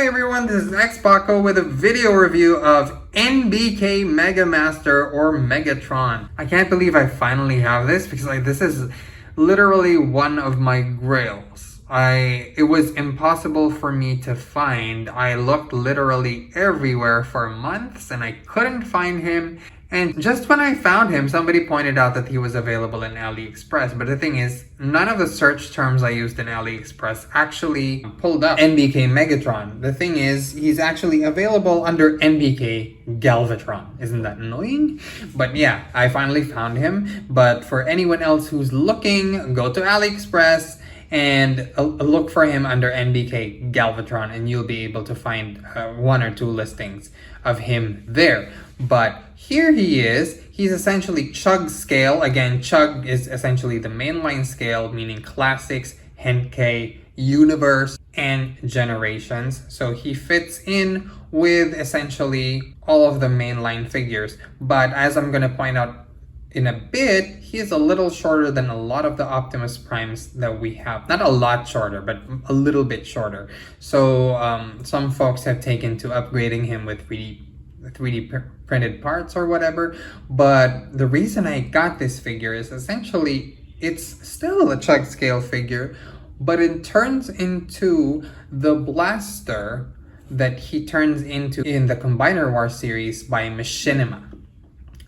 Hi everyone, this is Xpaco with a video review of NBK Megamaster or Megatron. I can't believe I finally have this because this is literally one of my grails. It was impossible for me to find. I looked literally everywhere for months and I couldn't find him. And just when I found him, somebody pointed out that he was available in AliExpress. But the thing is, none of the search terms I used in AliExpress actually pulled up NBK Megatron. The thing is, he's actually available under NBK Galvatron. Isn't that annoying? But yeah, I finally found him. But for anyone else who's looking, go to AliExpress and look for him under NBK Galvatron and you'll be able to find one or two listings of him there. But here he is. He's essentially Chug scale. Again, Chug is essentially the mainline scale, meaning classics, Henkei, universe, and generations. So he fits in with essentially all of the mainline figures. But as I'm going to point out in a bit, he is a little shorter than a lot of the Optimus Primes that we have. Not a lot shorter, but a little bit shorter. So some folks have taken to upgrading him with 3D printed parts or whatever. But the reason I got this figure is essentially it's still a Chug scale figure, but it turns into the blaster that he turns into in the Combiner War series by Machinima.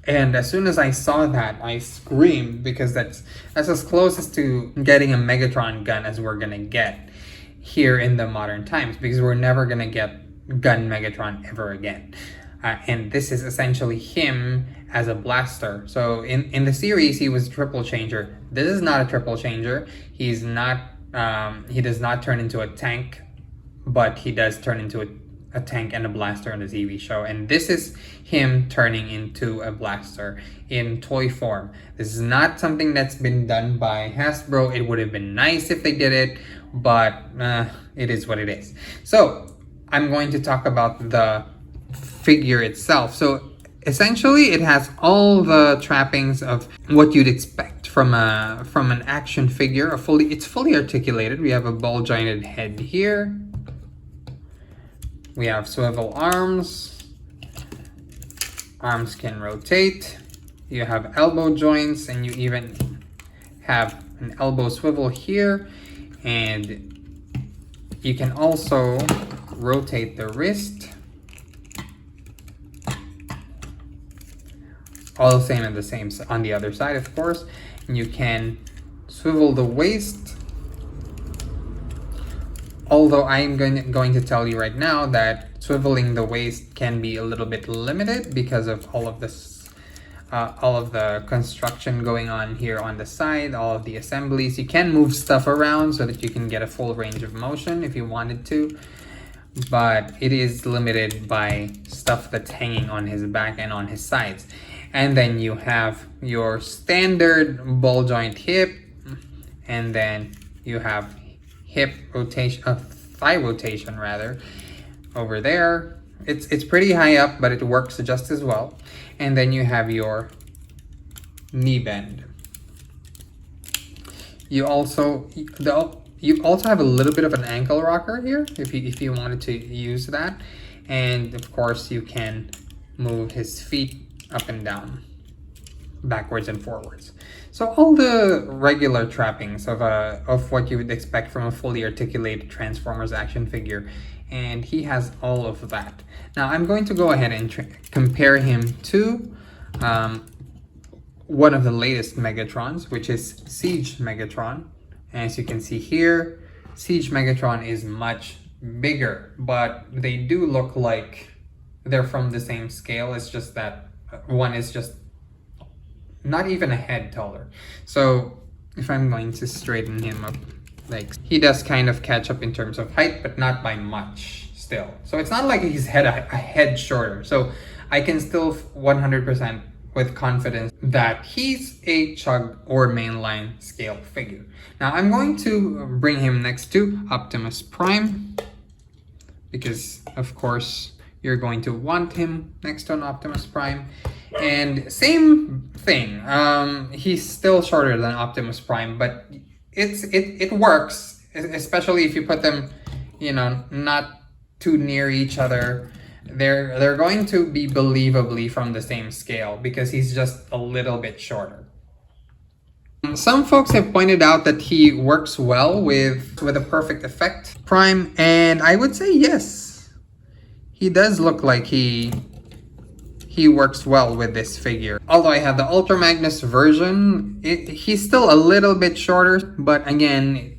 And as soon as I saw that, I screamed because that's as close as to getting a Megatron gun as we're gonna get here in the modern times, because we're never gonna get gun Megatron ever again. And this is essentially him as a blaster. So in the series, he was a triple changer. This is not a triple changer. He's not. He does not turn into a tank, but he does turn into a tank and a blaster in the TV show. And this is him turning into a blaster in toy form. This is not something that's been done by Hasbro. It would have been nice if they did it, but it is what it is. So I'm going to talk about the figure itself. So essentially it has all the trappings of what you'd expect from an action figure. It's fully articulated. We have a ball jointed head here. We have swivel arms. Arms can rotate. You have elbow joints, and you even have an elbow swivel here. And you can also rotate the wrist. All the same and the same on the other side, of course. And you can swivel the waist. Although I'm going to tell you right now that swiveling the waist can be a little bit limited because of all of this, all of the construction going on here on the side, all of the assemblies. You can move stuff around so that you can get a full range of motion if you wanted to, but it is limited by stuff that's hanging on his back and on his sides. And then you have your standard ball joint hip, and then you have hip rotation, thigh rotation rather, over there. It's pretty high up, but it works just as well. And then you have your knee bend. You also have a little bit of an ankle rocker here if you wanted to use that. And of course you can move his feet up and down, backwards and forwards. So all the regular trappings of what you would expect from a fully articulated Transformers action figure, and he has all of that. Now I'm going to go ahead and compare him to one of the latest Megatrons, which is Siege Megatron. As you can see here, Siege Megatron is much bigger, but they do look like they're from the same scale. It's just that one is just not even a head taller. So if I'm going to straighten him up, he does kind of catch up in terms of height, but not by much still. So it's not like he's a head shorter. So I can still 100% with confidence that he's a Chug or mainline scale figure. Now I'm going to bring him next to Optimus Prime, because of course you're going to want him next to an Optimus Prime. And same thing, he's still shorter than Optimus Prime, but it works, especially if you put them, not too near each other, they're going to be believably from the same scale because he's just a little bit shorter. Some folks have pointed out that he works well with a perfect effect prime, and I would say yes. He does look like he works well with this figure. Although I have the Ultra Magnus version, he's still a little bit shorter, but again,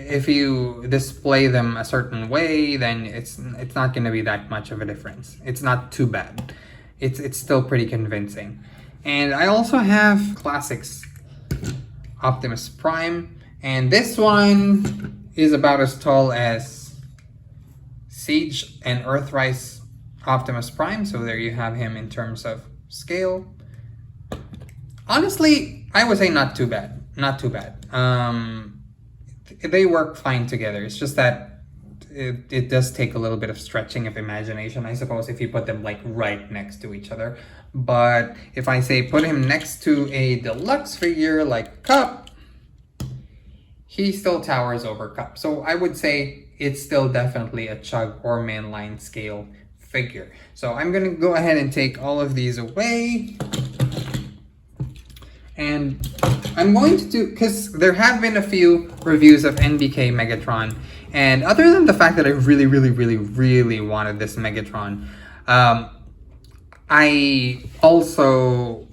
if you display them a certain way, then it's not going to be that much of a difference. It's not too bad. It's still pretty convincing. And I also have Classics Optimus Prime, and this one is about as tall as Siege and Earthrise Optimus Prime, so there you have him in terms of scale. Honestly, I would say not too bad. Not too bad. They work fine together. It's just that it does take a little bit of stretching of imagination, I suppose, if you put them like right next to each other. But if I say put him next to a deluxe figure like Cup, he still towers over Cup. So I would say it's still definitely a Chug or mainline scale figure. So I'm gonna go ahead and take all of these away. And I'm going to do, because there have been a few reviews of NBK Megatron, and other than the fact that I really wanted this Megatron, I also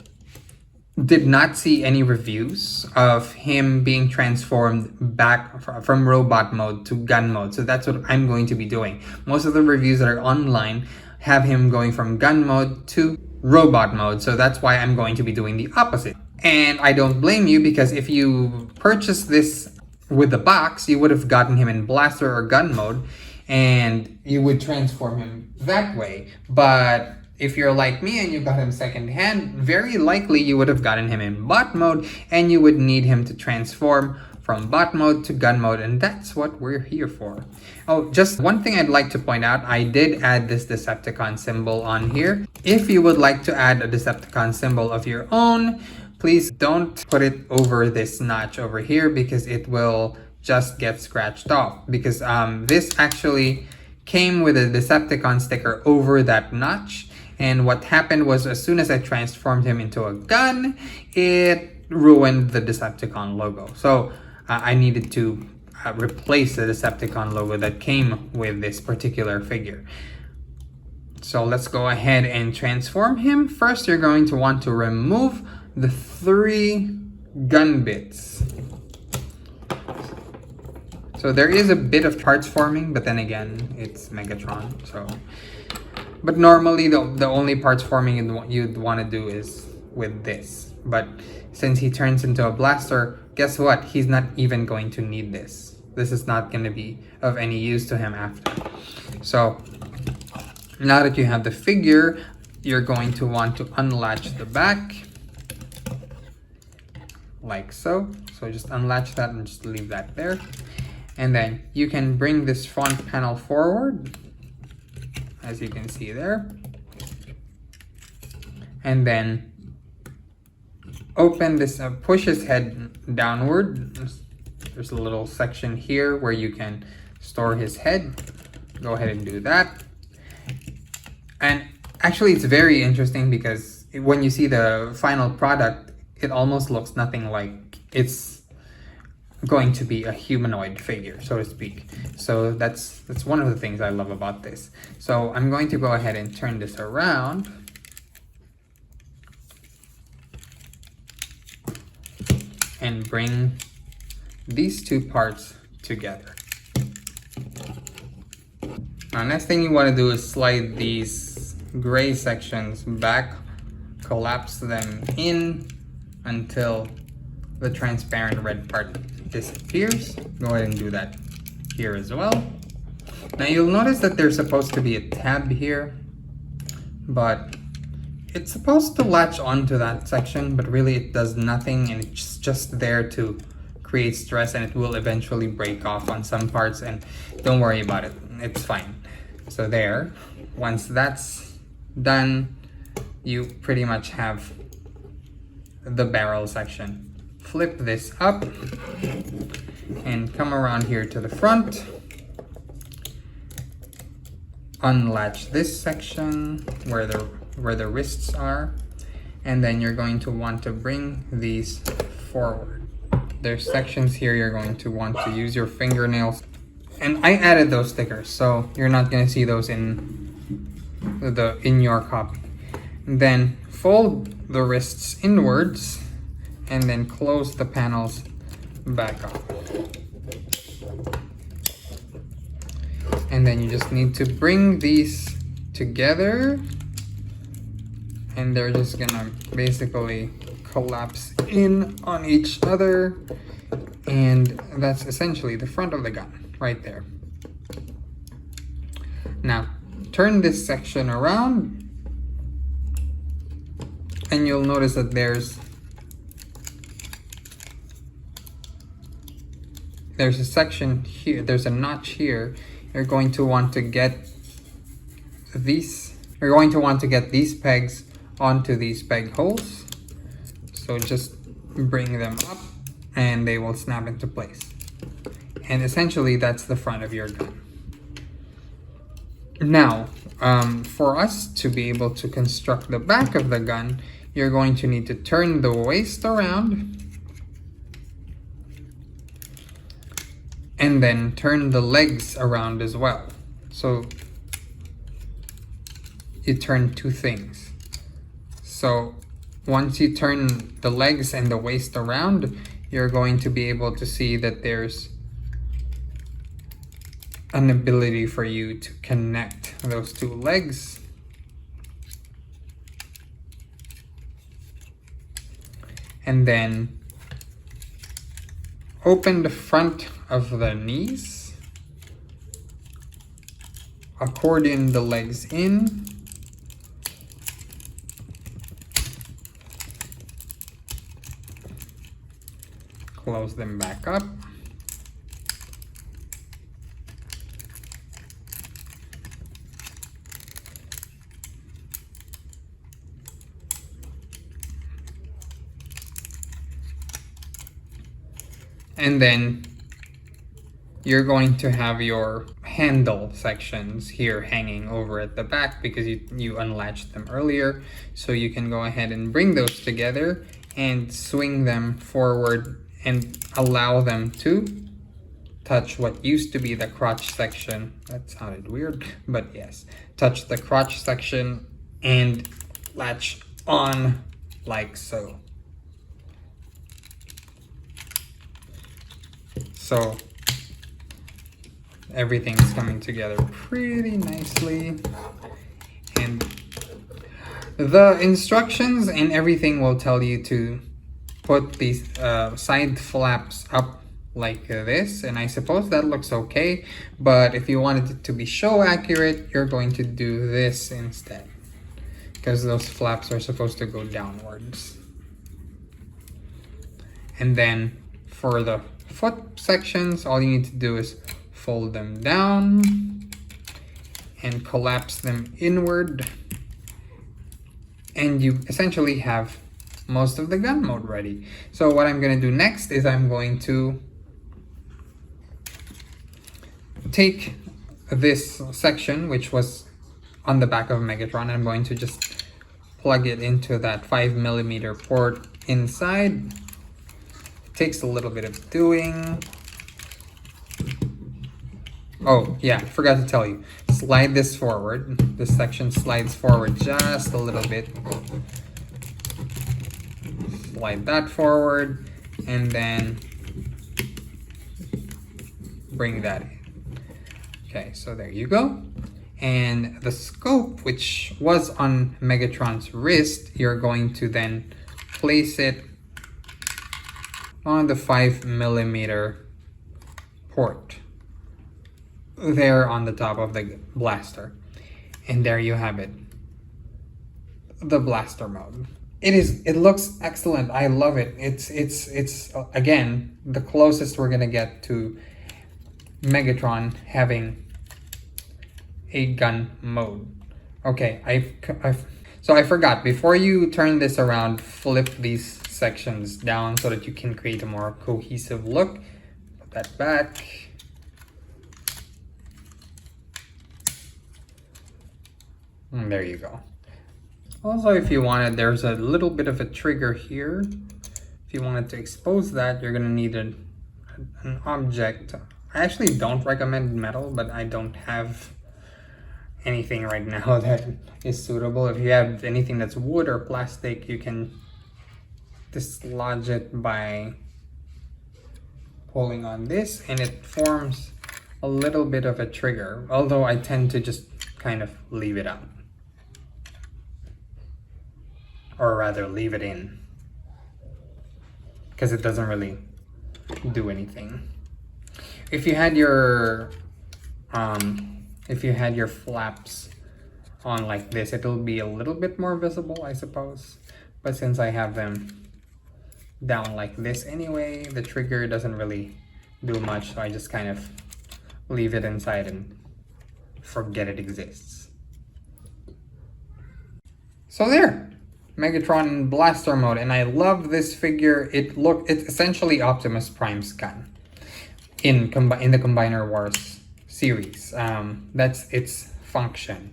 did not see any reviews of him being transformed back from robot mode to gun mode. So that's what I'm going to be doing. Most of the reviews that are online have him going from gun mode to robot mode. So that's why I'm going to be doing the opposite. And I don't blame you, because if you purchased this with the box, you would have gotten him in blaster or gun mode, and you would transform him that way. But if you're like me and you got him secondhand, very likely you would have gotten him in bot mode, and you would need him to transform from bot mode to gun mode, and that's what we're here for. Oh, just one thing I'd like to point out, I did add this Decepticon symbol on here. If you would like to add a Decepticon symbol of your own, please don't put it over this notch over here, because it will just get scratched off. Because this actually came with a Decepticon sticker over that notch. And what happened was, as soon as I transformed him into a gun, it ruined the Decepticon logo. So I needed to replace the Decepticon logo that came with this particular figure. So let's go ahead and transform him. First, you're going to want to remove the 3 gun bits. So there is a bit of parts forming, but then again, it's Megatron. So, but normally the only parts forming you'd want to do is with this. But since he turns into a blaster, guess what? He's not even going to need this. This is not going to be of any use to him after. So now that you have the figure, you're going to want to unlatch the back. Like so. So just unlatch that and just leave that there. And then you can bring this front panel forward, as you can see there. And then open this, push his head downward. There's a little section here where you can store his head. Go ahead and do that. And actually it's very interesting, because when you see the final product, it almost looks nothing like it's going to be a humanoid figure, so to speak. So that's one of the things I love about this. So I'm going to go ahead and turn this around. And bring these 2 parts together. Now, next thing you want to do is slide these gray sections back, collapse them in until the transparent red part disappears. Go ahead and do that here as well. Now you'll notice that there's supposed to be a tab here, but it's supposed to latch onto that section, but really it does nothing, and it's just there to create stress, and it will eventually break off on some parts, and don't worry about it, it's fine. So there, once that's done, you pretty much have the barrel section. Flip this up and come around here to the front unlatch this section where the wrists are, and then you're going to want to bring these forward. There's sections here you're going to want to use your fingernails, and I added those stickers, so you're not going to see those in your copy. Then fold the wrists inwards and then close the panels back up. And then you just need to bring these together, and they're just gonna basically collapse in on each other, and that's essentially the front of the gun right there. Now turn this section around, and you'll notice that there's a section here, there's a notch here. You're going to want to get these pegs onto these peg holes. So just bring them up and they will snap into place. And essentially that's the front of your gun. Now, for us to be able to construct the back of the gun, you're going to need to turn the waist around and then turn the legs around as well. So you turn two things. So once you turn the legs and the waist around, you're going to be able to see that there's an ability for you to connect those two legs. And then open the front of the knees, accordion the legs in, close them back up, and then you're going to have your handle sections here hanging over at the back because you unlatched them earlier. So you can go ahead and bring those together and swing them forward and allow them to touch what used to be the crotch section. That sounded weird, but yes. Touch the crotch section and latch on like so. So everything's coming together pretty nicely, and the instructions and everything will tell you to put these side flaps up like this, and I suppose that looks okay, but if you wanted it to be show accurate, you're going to do this instead, because those flaps are supposed to go downwards. And then for the foot sections, all you need to do is fold them down and collapse them inward, and you essentially have most of the gun mode ready. So what I'm going to do next is I'm going to take this section, which was on the back of Megatron, and I'm going to just plug it into that 5mm port inside. It takes a little bit of doing. Oh yeah, I forgot to tell you. Slide this forward. This section slides forward just a little bit. Slide that forward and then bring that in. Okay, so there you go. And the scope, which was on Megatron's wrist, you're going to then place it on the 5mm port there on the top of the blaster. And there you have it, the blaster mode. It looks excellent. I love it. It's again the closest we're gonna get to Megatron having a gun mode. Okay, so I forgot, before you turn this around, flip these sections down so that you can create a more cohesive look. Put that back. And there you go. Also, if you wanted, there's a little bit of a trigger here. If you wanted to expose that, you're gonna need an object. I actually don't recommend metal, but I don't have anything right now that is suitable. If you have anything that's wood or plastic, you can dislodge it by pulling on this, and it forms a little bit of a trigger, although I tend to just kind of leave it out, or rather leave it in, because it doesn't really do anything. If you had your flaps on like this, it'll be a little bit more visible, I suppose, but since I have them down like this anyway, the trigger doesn't really do much, so I just kind of leave it inside and forget it exists. So there, Megatron in blaster mode, and I love this figure. It's essentially Optimus Prime's gun in the Combiner Wars series. That's its function.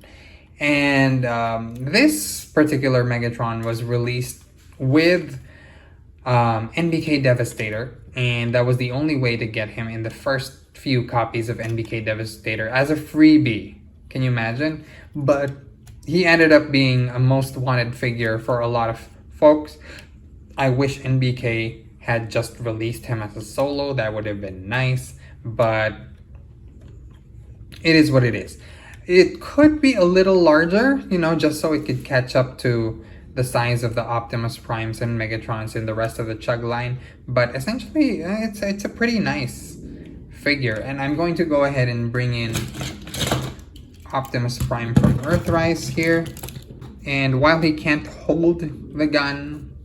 And this particular Megatron was released with NBK Devastator, and that was the only way to get him in the first few copies of NBK Devastator as a freebie. Can you imagine? But he ended up being a most wanted figure for a lot of folks. I wish NBK had just released him as a solo. That would have been nice, but it is what it is. It could be a little larger, you know, just so it could catch up to the size of the Optimus Primes and Megatrons in the rest of the Chug line, but essentially it's a pretty nice figure. And I'm going to go ahead and bring in Optimus Prime from Earthrise here, and while he can't hold the gun,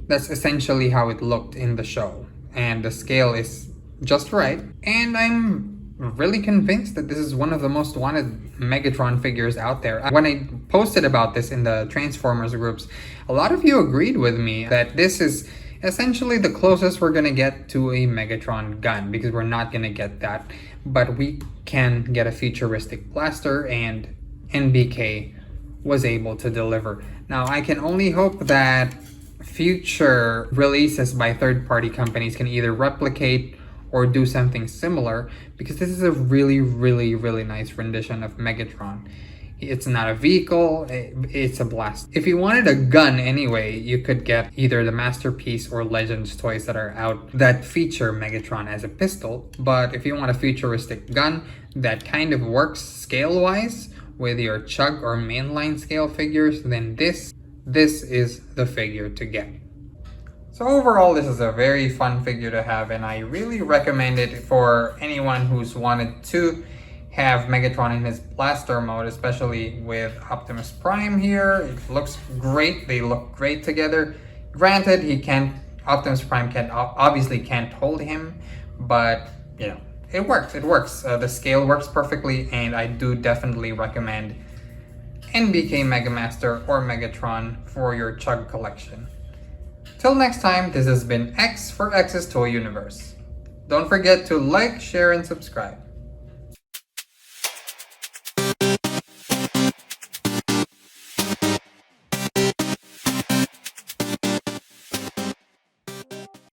that's essentially how it looked in the show, and the scale is just right, and I'm really convinced that this is one of the most wanted Megatron figures out there. When I posted about this in the Transformers groups, a lot of you agreed with me that this is essentially the closest we're gonna get to a Megatron gun, because we're not gonna get that, but we can get a futuristic blaster, and NBK was able to deliver. Now, I can only hope that future releases by third-party companies can either replicate or do something similar, because this is a really, really, really nice rendition of Megatron. It's not a vehicle, it's a blast. If you wanted a gun anyway, you could get either the Masterpiece or Legends toys that are out that feature Megatron as a pistol. But if you want a futuristic gun that kind of works scale-wise with your Chug or mainline scale figures, then this is the figure to get. So overall, this is a very fun figure to have, and I really recommend it for anyone who's wanted to have Megatron in his blaster mode, especially with Optimus Prime here. It looks great. They look great together. Granted, Optimus Prime obviously can't hold him, but you know, it works. It works. The scale works perfectly, and I do definitely recommend NBK Megamaster or Megatron for your Chug collection. Till next time, this has been X for X's Toy Universe. Don't forget to like, share, and subscribe.